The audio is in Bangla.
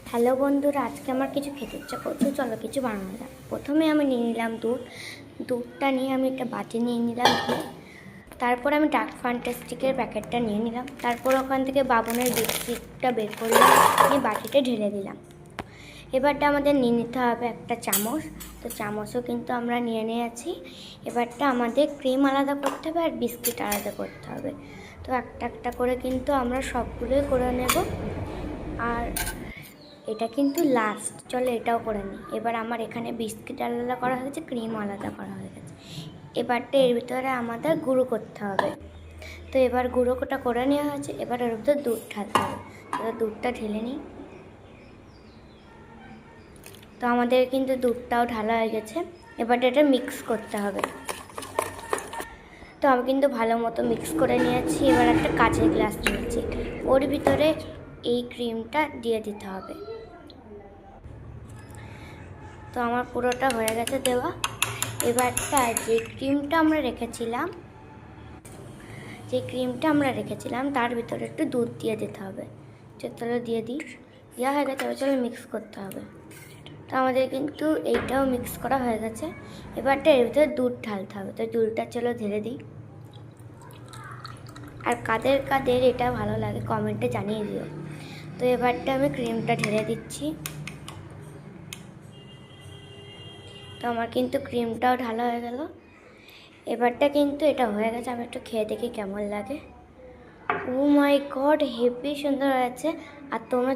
হ্যালো বন্ধুরা, আজকে আমার কিছু খেতে ইচ্ছা করছে, চলো কিছু বানানো যাক। প্রথমে আমি নিয়ে নিলাম দুধটা নিয়ে আমি একটা বাটি নিয়ে নিলাম ঘি। তারপর আমি ডার্ক ফ্যান্টাস্টিকের প্যাকেটটা নিয়ে নিলাম। তারপর ওখান থেকে বাবনের বিস্কিটটা বের করলাম, নিয়ে বাটিতে ঢেলে দিলাম। এবারটা আমাদের নিয়ে নিতে হবে একটা চামচ। তো চামচও কিন্তু আমরা নিয়ে নিয়েছি। এবারটা আমাদের ক্রিম আলাদা করতে হবে আর বিস্কিট আলাদা করতে হবে। তো একটা একটা করে কিন্তু আমরা সবগুলোই করে নেব। আর এটা কিন্তু লাস্ট, চলো এটাও করে নিই। এবার আমার এখানে বিস্কিট আলাদা করা হয়েছে, ক্রিম আলাদা করা হয়ে গেছে। এবারটা এর ভিতরে আমাদের গুঁড়ো করতে হবে। তো এবার গুঁড়োটা করে নেওয়া হয়েছে, এবার এর ভিতরে দুধ ঢালতে হবে। তো দুধটা ঢেলে নিই। তো আমাদের কিন্তু দুধটাও ঢালা হয়ে গেছে। এবার এটা মিক্স করতে হবে। তো আমি কিন্তু ভালো মতো মিক্স করে নিয়েছি। এবার একটা কাঁচের গ্লাস নিয়েছি, ওর ভিতরে এই ক্রিমটা দিয়ে দিতে হবে। তো আমার পুরোটা হয়ে গেছে দেওয়া। এবারটা যে ক্রিমটা আমরা রেখেছিলাম তার ভিতরে একটু দুধ দিয়ে দিতে হবে। চলো দিয়ে দিই। দেওয়া হয়ে গেছে, এবার চলো মিক্স করতে হবে। তো আমাদের কিন্তু এইটাও মিক্স করা হয়ে গেছে। এবারটা এর ভিতরে দুধ ঢালতে হবে। তো দুধটা চলো ঢেলে দিই। আর কাদের কাদের এটা ভালো লাগে কমেন্টে জানিয়ে দিও। তো এবারটা আমি ক্রিমটা ঢেলে দিচ্ছি। তো আমার কিন্তু ক্রিমটাও ঢালা হয়ে গেল। এবারটা কিন্তু এটা হয়ে গেছে। আমি একটু খেয়ে দেখি কেমন লাগে। ও মাই গড, হেভি সুন্দর হয়েছে। আর তোমরা